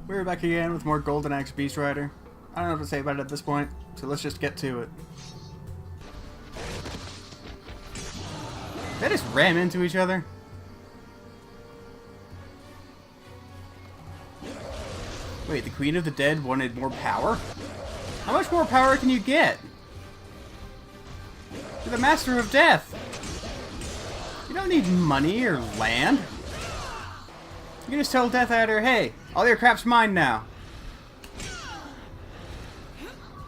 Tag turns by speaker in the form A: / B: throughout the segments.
A: We're back again with more Golden Axe Beast Rider. I don't know what to say about it at this point, so let's just get to it. They just ran into each other. Wait, the Queen of the Dead wanted more power? How much more power can you get? You're the Master of Death. You don't need money or land. You can just tell Death Adder, hey, all your crap's mine now.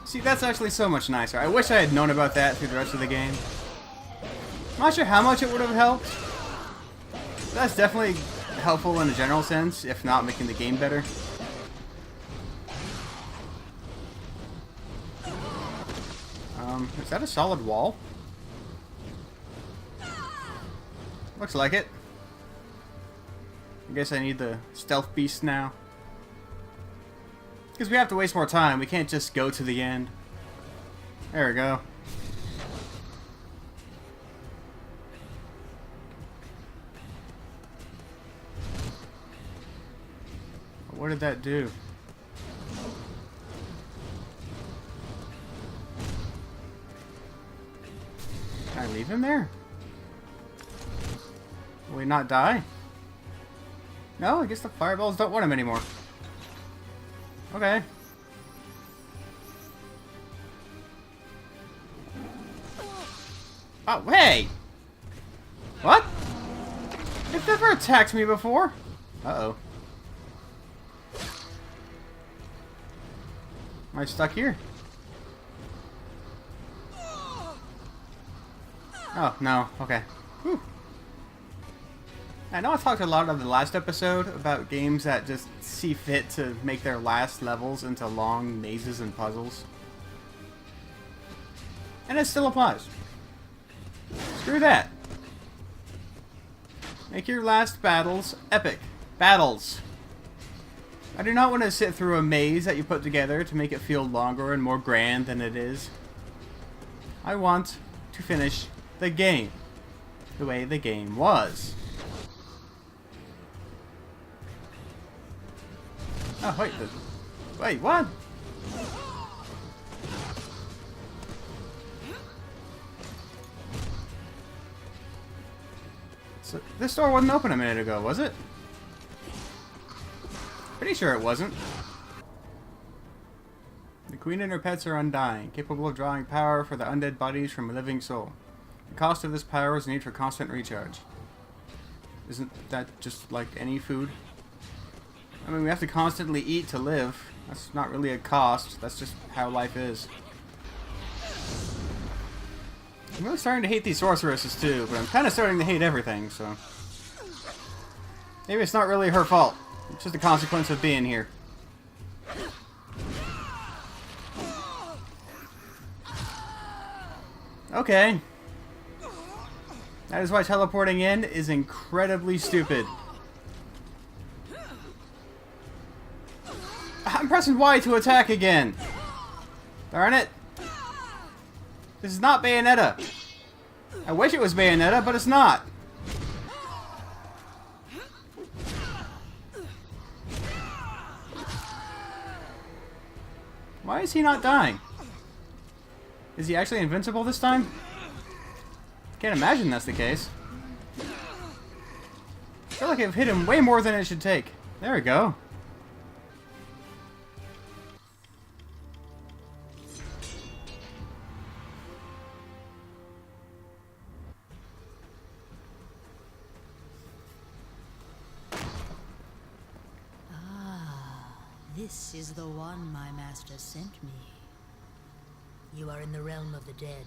A: See, that's actually so much nicer. I wish I had known about that through the rest of the game. I'm not sure how much it would have helped. That's definitely helpful in a general sense, if not making the game better. Is that a solid wall? Looks like it. I guess I need the stealth beast now. Because we have to waste more time. We can't just go to the end. There we go. What did that do? Can I leave him there? Will he not die? No, I guess the fireballs don't want him anymore. Okay. Oh, hey! What? They've never attacked me before. Uh-oh. Am I stuck here? Oh, no. Okay. Whew. I know I talked a lot on the last episode about games that just see fit to make their last levels into long mazes and puzzles. And it still applies. Screw that. Make your last battles epic. Battles. I do not want to sit through a maze that you put together to make it feel longer and more grand than it is. I want to finish the game the way the game was. Oh, wait, wait, what? So, this door wasn't open a minute ago, was it? Pretty sure it wasn't. The Queen and her pets are undying, capable of drawing power for the undead bodies from a living soul. The cost of this power is the need for constant recharge. Isn't that just like any food? I mean, we have to constantly eat to live. That's not really a cost. That's just how life is. I'm really starting to hate these sorceresses too, but I'm kind of starting to hate everything, so... Maybe it's not really her fault. It's just a consequence of being here. Okay. That is why teleporting in is incredibly stupid. I'm pressing Y to attack again. Darn it. This is not Bayonetta. I wish it was Bayonetta, but it's not. Why is he not dying? Is he actually invincible this time? Can't imagine that's the case. I feel like I've hit him way more than it should take. There we go.
B: This is the one my master sent me. You are in the realm of the dead,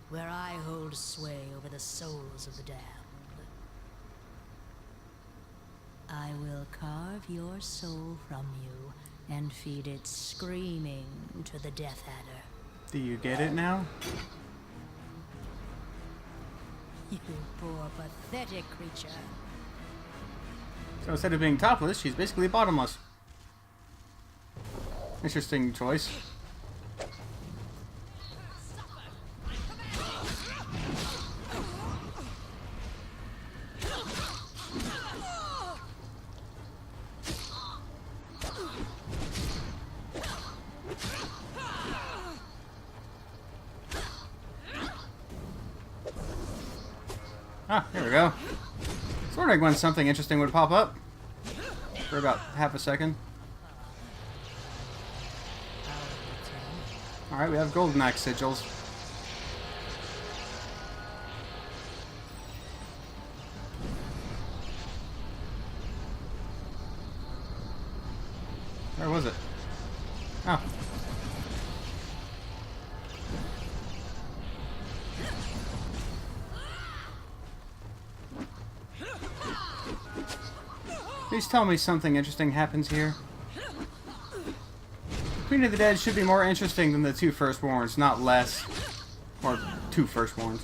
B: where I hold sway over the souls of the damned. I will carve your soul from you and feed it screaming to the Death Adder.
A: Do you get it now?
B: You poor, pathetic creature.
A: So instead of being topless, she's basically bottomless. Interesting choice. Ah, here we go. I was wondering when something interesting would pop up. For about half a second. Alright, we have golden axe sigils. Where was it? Oh. Please tell me something interesting happens here. Queen of the Dead should be more interesting than the two firstborns, not less. Or two firstborns.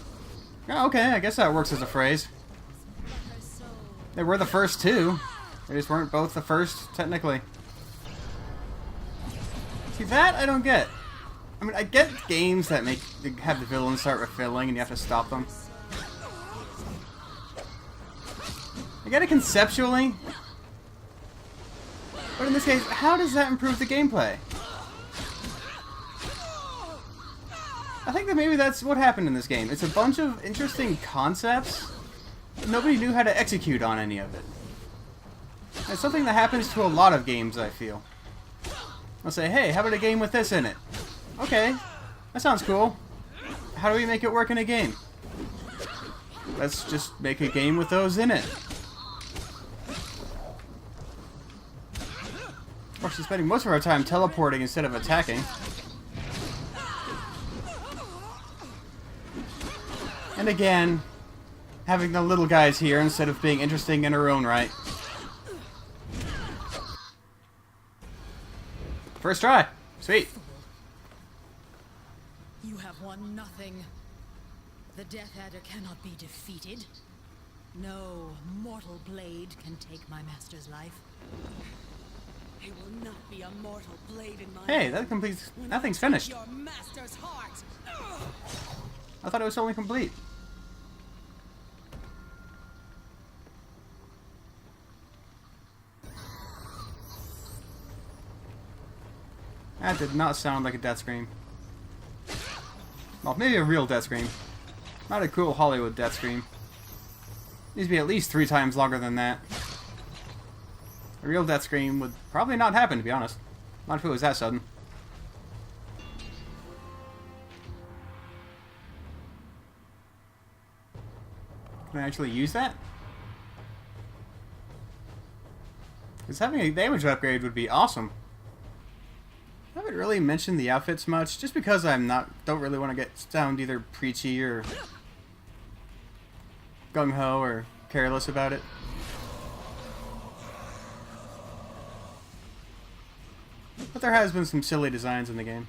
A: Oh, okay, I guess that works as a phrase. They were the first two. They just weren't both the first, technically. See, that I don't get. I mean, I get games that have the villains start refilling and you have to stop them. I get it conceptually. But in this case, how does that improve the gameplay? I think that maybe that's what happened in this game. It's a bunch of interesting concepts, but nobody knew how to execute on any of it. It's something that happens to a lot of games, I feel. I'll say, hey, how about a game with this in it? Okay, that sounds cool. How do we make it work in a game? Let's just make a game with those in it. We're spending most of our time teleporting instead of attacking. And again, having the little guys here instead of being interesting in their own right. First try. Sweet.
B: You have won nothing. The Death Adder cannot be defeated. No mortal blade can take my master's life. I will not be a mortal blade in my
A: Hey, that completes. Nothing's finished.
B: Your master's heart.
A: I thought it was only complete. That did not sound like a death scream. Well, maybe a real death scream. Not a cool Hollywood death scream. Needs to be at least 3 times longer than that. A real death scream would probably not happen, to be honest. Not if it was that sudden. Can I actually use that? Because having a damage upgrade would be awesome. I haven't really mentioned the outfits much, just because don't really want to sound either preachy or gung-ho or careless about it. But there has been some silly designs in the game.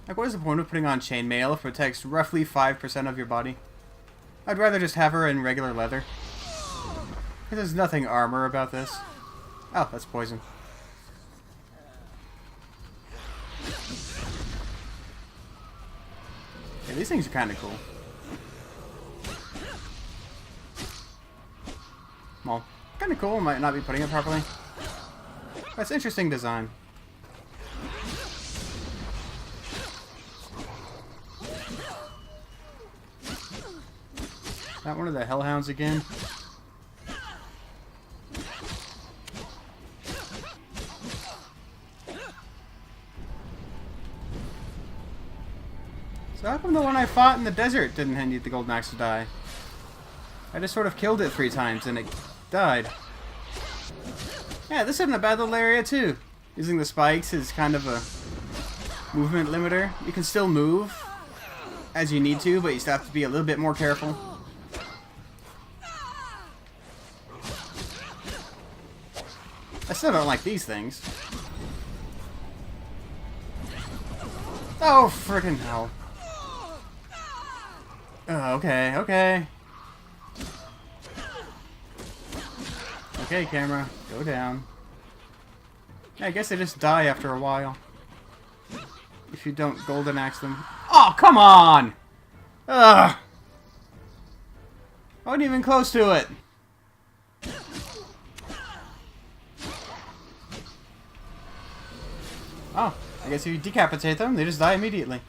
A: Like, what is the point of putting on chainmail if it protects roughly 5% of your body? I'd rather just have her in regular leather. Because there's nothing armor about this. Oh, that's poison. Yeah, these things are kind of cool. Well, kind of cool. Might not be putting it properly. That's interesting design. Is that one of the hellhounds again? So how come the one I fought in the desert didn't need the golden axe to die? I just sort of killed it 3 times and it died. Yeah, this isn't a bad little area too. Using the spikes is kind of a movement limiter. You can still move as you need to, but you still have to be a little bit more careful. I still don't like these things. Oh, frickin' hell. Okay, okay. Okay, camera, go down. Yeah, I guess they just die after a while. If you don't golden axe them. Oh, come on! Ugh! I wasn't even close to it. Oh, I guess if you decapitate them, they just die immediately.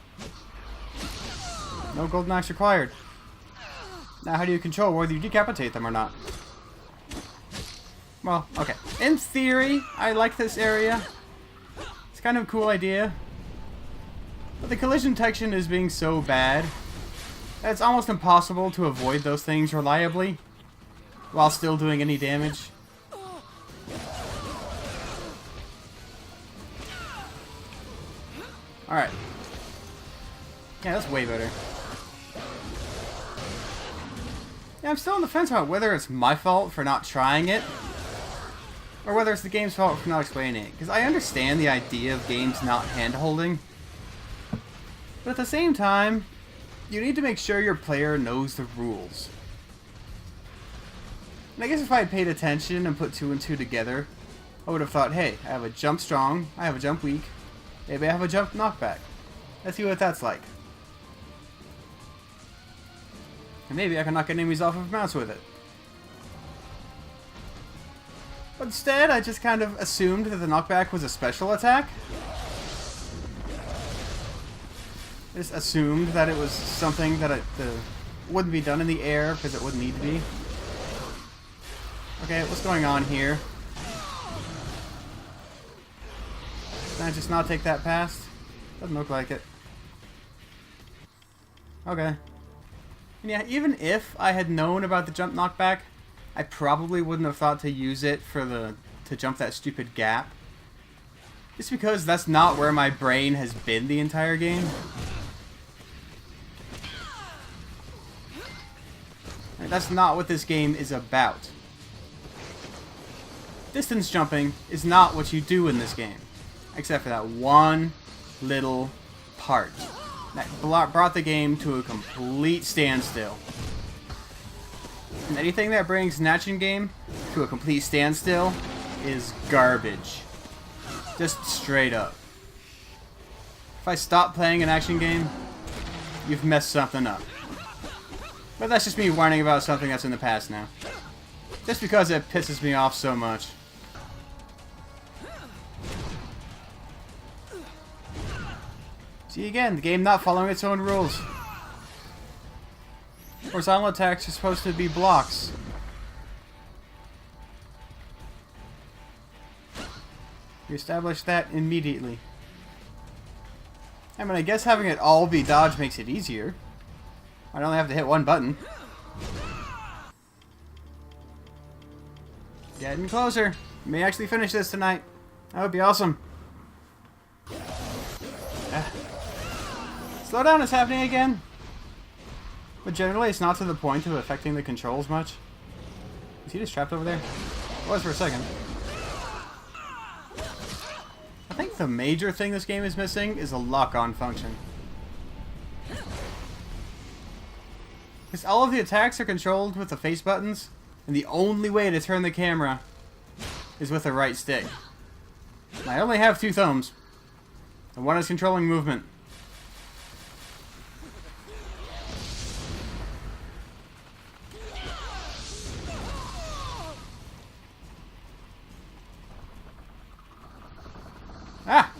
A: No golden axe required. Now how do you control whether you decapitate them or not? Well, okay. In theory, I like this area. It's kind of a cool idea. But the collision detection is being so bad that it's almost impossible to avoid those things reliably while still doing any damage. Alright. Yeah, that's way better. Yeah, I'm still on the fence about whether it's my fault for not trying it or whether it's the game's fault for not explaining it. Because I understand the idea of games not hand-holding. But at the same time, you need to make sure your player knows the rules. And I guess if I had paid attention and put 2 and 2 together, I would have thought, hey, I have a jump strong, I have a jump weak, maybe I have a jump knockback. Let's see what that's like. And maybe I can knock enemies off of mounts with it. But instead, I just kind of assumed that the knockback was a special attack. I just assumed that it was something that wouldn't be done in the air because it wouldn't need to be. Okay, what's going on here? Can I just not take that past? Doesn't look like it. Okay. And yeah, even if I had known about the jump knockback, I probably wouldn't have thought to use it to jump that stupid gap. Just because that's not where my brain has been the entire game. And that's not what this game is about. Distance jumping is not what you do in this game. Except for that one little part. That brought the game to a complete standstill. And anything that brings an action game to a complete standstill is garbage. Just straight up. If I stop playing an action game, you've messed something up. But that's just me whining about something that's in the past now. Just because it pisses me off so much. See again, the game not following its own rules. Horizontal attacks are supposed to be blocks. We established that immediately. I mean, I guess having it all be dodge makes it easier. I only have to hit one button. Getting closer. We may actually finish this tonight. That would be awesome. Slowdown is happening again. But generally, it's not to the point of affecting the controls much. Is he just trapped over there? It was for a second. I think the major thing this game is missing is a lock-on function. Because all of the attacks are controlled with the face buttons, and the only way to turn the camera is with the right stick. I only have 2 thumbs, and one is controlling movement. Ah!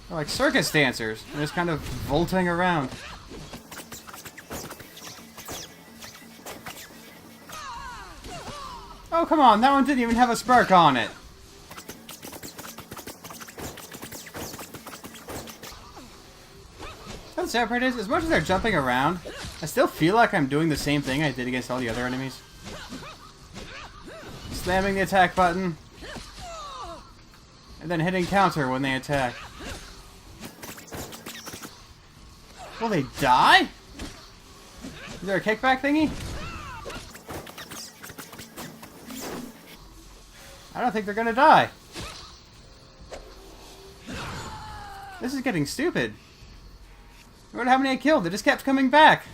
A: They're like circus dancers. They're just kind of vaulting around. Oh, come on. That one didn't even have a spark on it. The sad part is, as much as they're jumping around, I still feel like I'm doing the same thing I did against all the other enemies. Slamming the attack button, and then hitting counter when they attack. Will they die? Is there a kickback thingy? I don't think they're gonna die. This is getting stupid. I wonder how many I killed. They just kept coming back.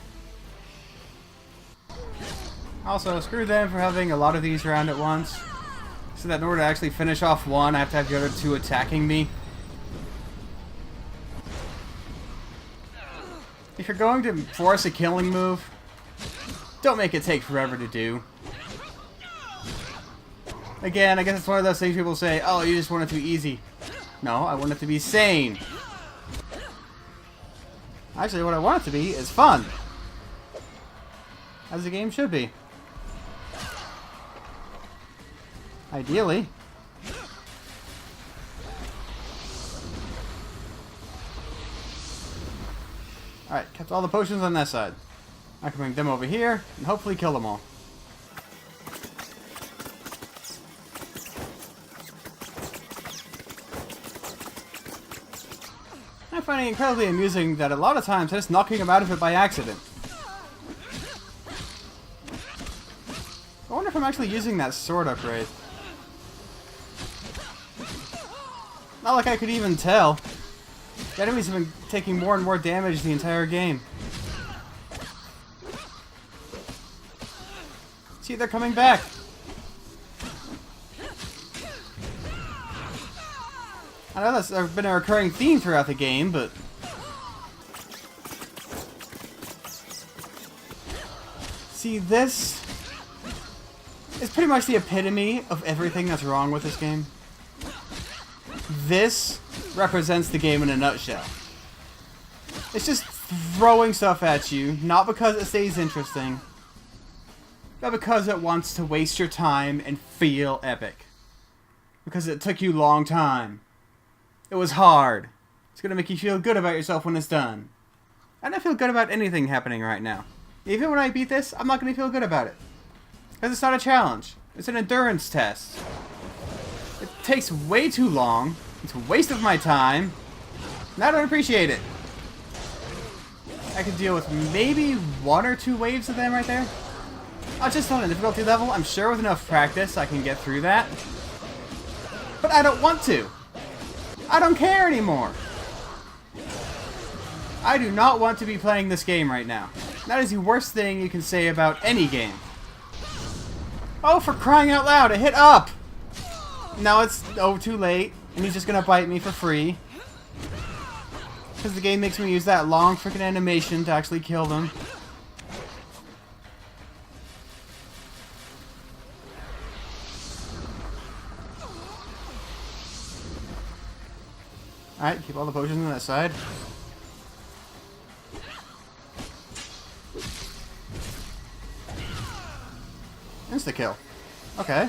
A: Also, screw them for having a lot of these around at once. So that in order to actually finish off one, I have to have the other 2 attacking me. If you're going to force a killing move, Don't make it take forever to do. Again, I guess it's one of those things people say, oh, you just want it to be easy. No, I want it to be sane. Actually, what I want it to be is fun. As the game should be. Ideally. Alright, kept all the potions on that side. I can bring them over here and hopefully kill them all. I'm finding it incredibly amusing that a lot of times I'm just knocking him out of it by accident. I wonder if I'm actually using that sword upgrade. Not like I could even tell. The enemies have been taking more and more damage the entire game. See, they're coming back. I know that's been a recurring theme throughout the game, but... See, this is pretty much the epitome of everything that's wrong with this game. This represents the game in a nutshell. It's just throwing stuff at you, not because it stays interesting, but because it wants to waste your time and feel epic. Because it took you a long time. It was hard. It's gonna make you feel good about yourself when it's done. I don't feel good about anything happening right now. Even when I beat this, I'm not gonna feel good about it. Because it's not a challenge. It's an endurance test. It takes way too long. It's a waste of my time. And I don't appreciate it. I could deal with maybe 1 or 2 waves of them right there. Just on a difficulty level, I'm sure with enough practice I can get through that. But I don't want to. I don't care anymore. I do not want to be playing this game right now. That is the worst thing you can say about any game. Oh, for crying out loud, it hit up! Now it's, too late, and he's just gonna bite me for free. Because the game makes me use that long freaking animation to actually kill them. Alright, keep all the potions on that side. Insta-kill. Okay.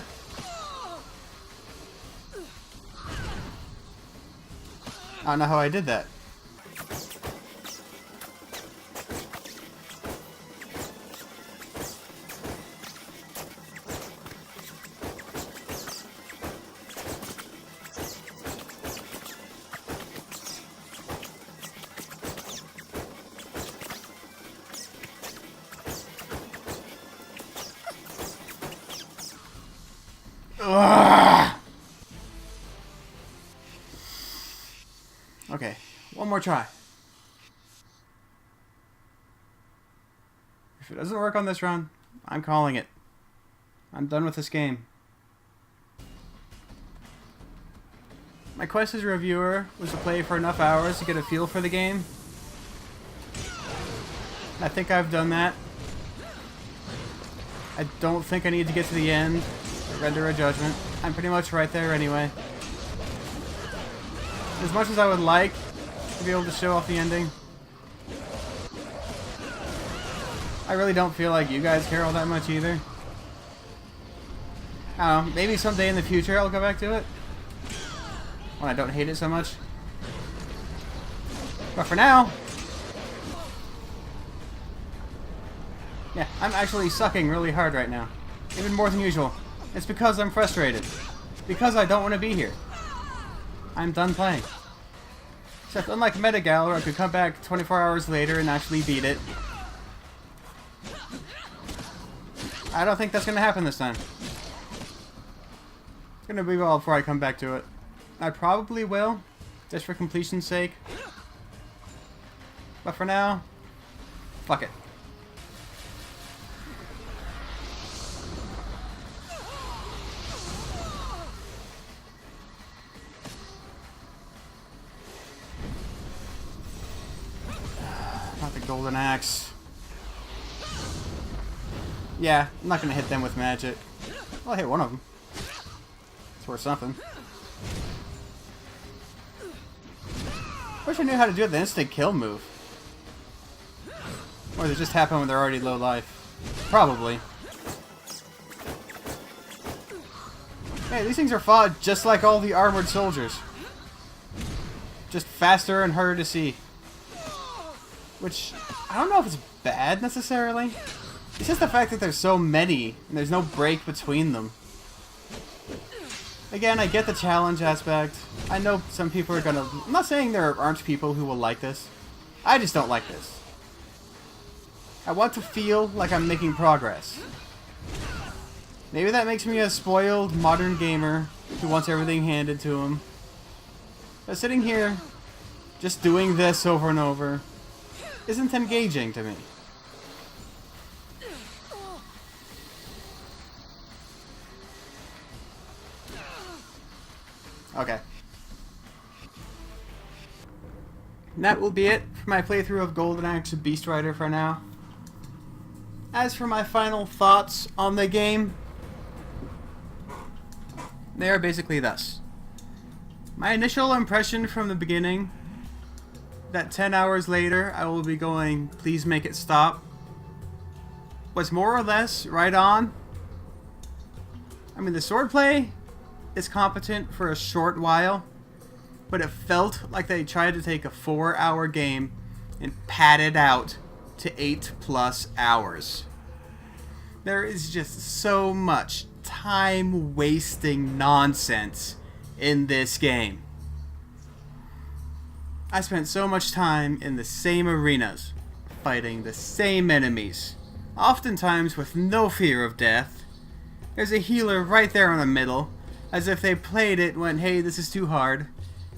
A: I don't know how I did that. Ugh. Okay, one more try. If it doesn't work on this run, I'm calling it. I'm done with this game. My quest as a reviewer was to play for enough hours to get a feel for the game. I think I've done that. I don't think I need to get to the end to render a judgment. I'm pretty much right there anyway. As much as I would like to be able to show off the ending, I really don't feel like you guys care all that much either. I don't know, maybe someday in the future I'll go back to it. When I don't hate it so much. But for now... yeah, I'm actually sucking really hard right now. Even more than usual. It's because I'm frustrated. Because I don't want to be here. I'm done playing. Except unlike Metagal, where I could come back 24 hours later and actually beat it. I don't think that's going to happen this time. It's going to be a while before I come back to it. I probably will, just for completion's sake. But for now, fuck it. Not the golden axe. Yeah, I'm not gonna hit them with magic. I'll hit one of them. It's worth something. Wish I knew how to do the instant kill move. Or does it just happen when they're already low life? Probably. Hey, these things are fought just like all the armored soldiers. Just faster and harder to see. Which, I don't know if it's bad necessarily. It's just the fact that there's so many and there's no break between them. Again, I get the challenge aspect. I know some people are gonna... I'm not saying there aren't people who will like this. I just don't like this. I want to feel like I'm making progress. Maybe that makes me a spoiled modern gamer who wants everything handed to him. But sitting here, just doing this over and over, isn't engaging to me. Okay. And that will be it for my playthrough of Golden Axe Beast Rider for now. As for my final thoughts on the game, they are basically thus. My initial impression from the beginning, that 10 hours later I will be going, please make it stop, was more or less right on. I mean, the swordplay is competent for a short while, but it felt like they tried to take a 4-hour game and pad it out to 8+ hours. There is just so much time-wasting nonsense in this game. I spent so much time in the same arenas, fighting the same enemies, oftentimes with no fear of death. There's a healer right there in the middle, as if they played it and went, hey, this is too hard.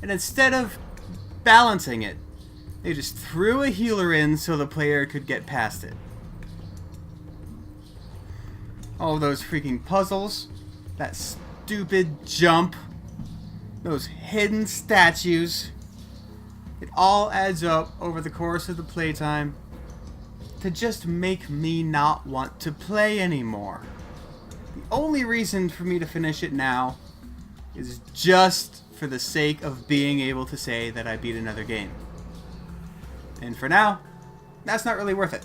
A: And instead of balancing it, they just threw a healer in so the player could get past it. All those freaking puzzles, that stupid jump, those hidden statues, it all adds up over the course of the playtime to just make me not want to play anymore. The only reason for me to finish it now is just for the sake of being able to say that I beat another game. And for now, that's not really worth it.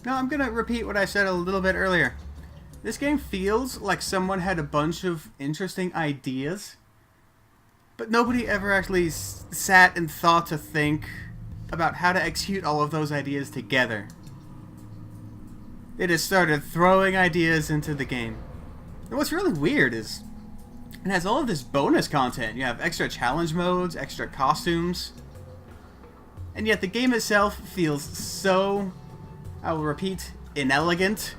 A: Now I'm gonna repeat what I said a little bit earlier. This game feels like someone had a bunch of interesting ideas, but nobody ever actually sat and thought to think about how to execute all of those ideas together. They just started throwing ideas into the game. And what's really weird is it has all of this bonus content. You have extra challenge modes, extra costumes, and yet the game itself feels so, I will repeat, inelegant,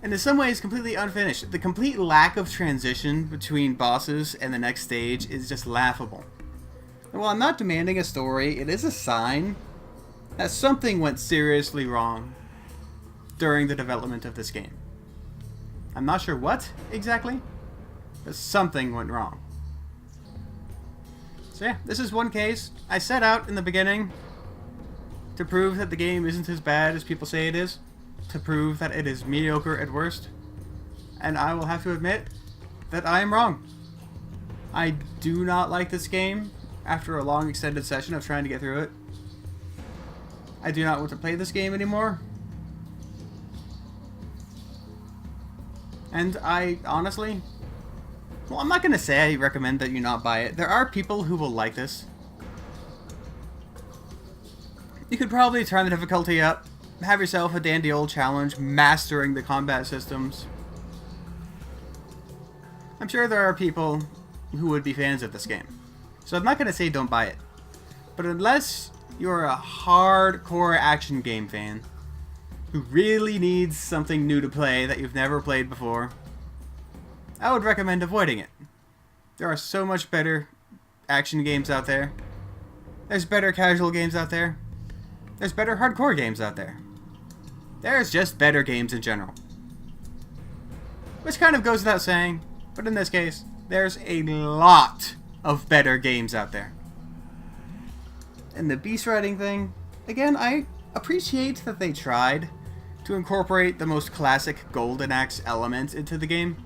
A: and in some ways completely unfinished. The complete lack of transition between bosses and the next stage is just laughable. And while I'm not demanding a story, it is a sign that something went seriously wrong during the development of this game. I'm not sure what exactly, but something went wrong. So yeah, this is one case. I set out in the beginning to prove that the game isn't as bad as people say it is, to prove that it is mediocre at worst, and I will have to admit that I am wrong. I do not like this game after a long extended session of trying to get through it. I do not want to play this game anymore. And I honestly, well, I'm not going to say I recommend that you not buy it. There are people who will like this. You could probably turn the difficulty up, have yourself a dandy old challenge, mastering the combat systems. I'm sure there are people who would be fans of this game. So I'm not going to say don't buy it. But unless you're a hardcore action game fan who really needs something new to play that you've never played before, I would recommend avoiding it. There are so much better action games out there. There's better casual games out there. There's better hardcore games out there. There's just better games in general. Which kind of goes without saying, but in this case, there's a lot of better games out there. And the beast riding thing, again, I appreciate that they tried. to incorporate the most classic Golden Axe element into the game,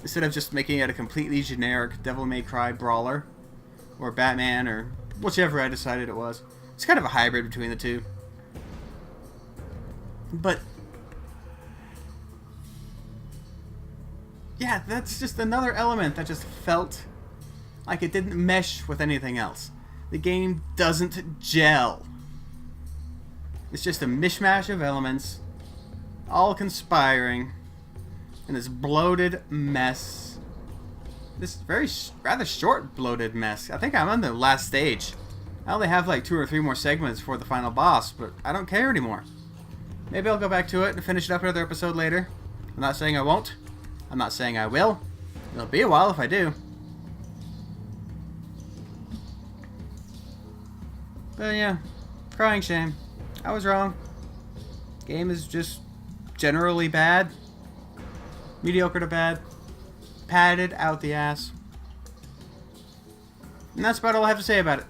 A: instead of just making it a completely generic Devil May Cry brawler, or Batman, or whichever I decided it was. It's kind of a hybrid between the two. But yeah, that's just another element that just felt like it didn't mesh with anything else. The game doesn't gel. It's just a mishmash of elements, all conspiring in this bloated mess. This rather short bloated mess. I think I'm on the last stage. I only have like 2 or 3 more segments for the final boss, but I don't care anymore. Maybe I'll go back to it and finish it up another episode later. I'm not saying I won't. I'm not saying I will. It'll be a while if I do. But yeah, crying shame. I was wrong. Game is just generally bad. Mediocre to bad. Padded out the ass. And that's about all I have to say about it.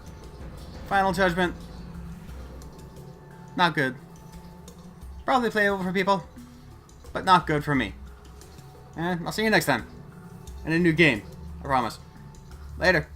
A: Final Judgment. Not good. Probably playable for people, but not good for me. And I'll see you next time. In a new game. I promise. Later.